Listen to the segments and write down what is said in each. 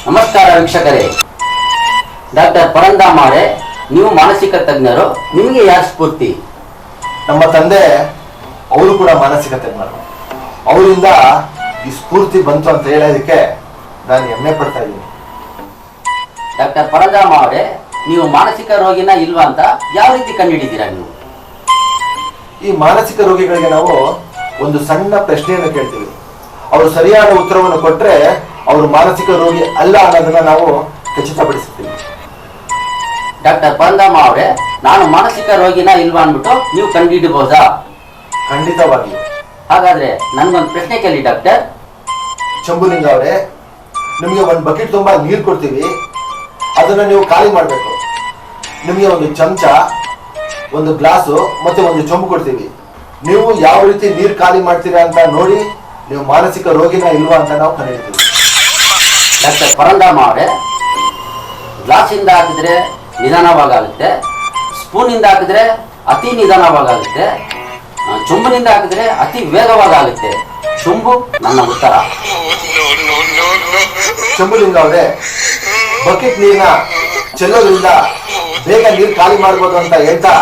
ನಮಸ್ಕಾರ ವೀಕ್ಷಕರೇ, ಡಾಕ್ಟರ್ ಪರಂದಾಮ ಅವರೇ, ನೀವು ಮಾನಸಿಕ ತಜ್ಞರು. ನಿಮಗೆ ಯಾರು ಸ್ಫೂರ್ತಿ? ನಮ್ಮ ತಂದೆ ಅವರು ಕೂಡ ಮಾನಸಿಕ ತಜ್ಞರು. ಅವರಿಂದ ಈ ಸ್ಫೂರ್ತಿ ಬಂತು ಅಂತ ಹೇಳೋದಕ್ಕೆ ನಾನು ಹೆಮ್ಮೆ ಪಡ್ತಾ ಇದ್ದೀನಿ. ಡಾಕ್ಟರ್ ಪರಂದಾಮ ಅವರೇ, ನೀವು ಮಾನಸಿಕ ರೋಗಿನ ಇಲ್ವಾ ಅಂತ ಯಾವ ರೀತಿ ಕಂಡುಹಿಡಿದ್ದೀರಾ ನೀವು? ಈ ಮಾನಸಿಕ ರೋಗಿಗಳಿಗೆ ನಾವು ಒಂದು ಸಣ್ಣ ಪ್ರಶ್ನೆಯನ್ನು ಕೇಳ್ತೀವಿ. ಅವರು ಸರಿಯಾದ ಉತ್ತರವನ್ನು ಕೊಟ್ಟರೆ ಅವರು ಮಾನಸಿಕ ರೋಗಿ ಅಲ್ಲ ಅನ್ನೋದನ್ನ ನಾವು ಖಚಿತಪಡಿಸುತ್ತೀವಿ. ಡಾಕ್ಟರ್ ಪರಂದಾಮ ಅವರೇ, ನಾನು ಮಾನಸಿಕ ರೋಗಿನ ಇಲ್ವಾ ಅಂದ್ಬಿಟ್ಟು ನೀವು ಕಂಡುಹಿಡಬಹುದಾ? ಖಂಡಿತವಾಗಿಯೂ. ಹಾಗಾದ್ರೆ ನನ್ಗೊಂದು ಪ್ರಶ್ನೆ ಕೇಳಿ ಡಾಕ್ಟರ್. ಚಂಬುಲಿಂಗ ಅವರೇ, ನಿಮಗೆ ಒಂದು ಬಕೆಟ್ ತುಂಬಾ ನೀರು ಕೊಡ್ತೀವಿ, ಅದನ್ನ ನೀವು ಖಾಲಿ ಮಾಡಬೇಕು. ನಿಮಗೆ ಒಂದು ಚಮಚ, ಒಂದು ಗ್ಲಾಸು ಮತ್ತೆ ಒಂದು ಚೊಂಬು ಕೊಡ್ತೀವಿ. ನೀವು ಯಾವ ರೀತಿ ನೀರು ಖಾಲಿ ಮಾಡ್ತೀರಾ ಅಂತ ನೋಡಿ ನೀವು ಮಾನಸಿಕ ರೋಗಿನ ಇಲ್ವಾ ಅಂತ ನಾವು ಕಂಡುಹಿಡಿತೀವಿ. ಡಾಕ್ಟರ್ ಪರಂದಾಮ ಅವರೇ, ಗ್ಲಾಸಿಂದ ಹಾಕಿದ್ರೆ ನಿಧಾನವಾಗುತ್ತೆ, ಸ್ಪೂನಿಂದ ಹಾಕಿದ್ರೆ ಅತಿ ನಿಧಾನವಾಗುತ್ತೆ, ಚೊಂಬಿನಿಂದ ಹಾಕಿದ್ರೆ ಅತಿ ವೇಗವಾಗುತ್ತೆ. ಚೊಂಬು ನನ್ನ ಉತ್ತರ. ಚಂಬುಲಿಂಗ ಅವರೇ, ಬಕೆಟ್ ನೀರನ್ನ ಚೆಲ್ಲೋದ್ರಿಂದ ಬೇಗ ನೀರು ಖಾಲಿ ಮಾಡ್ಬೋದು ಅಂತ ಹೇಳ್ತಾ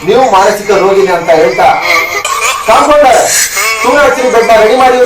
ನೀವು ಮಾನಸಿಕ ರೋಗಿನೇ ಅಂತ ಹೇಳ್ತಾ ಕಾಂಪೌಂಡರ್ ಸುಮ್ಮನೆ ಬೆಡ್ ರೆಡಿ ಮಾಡಿ.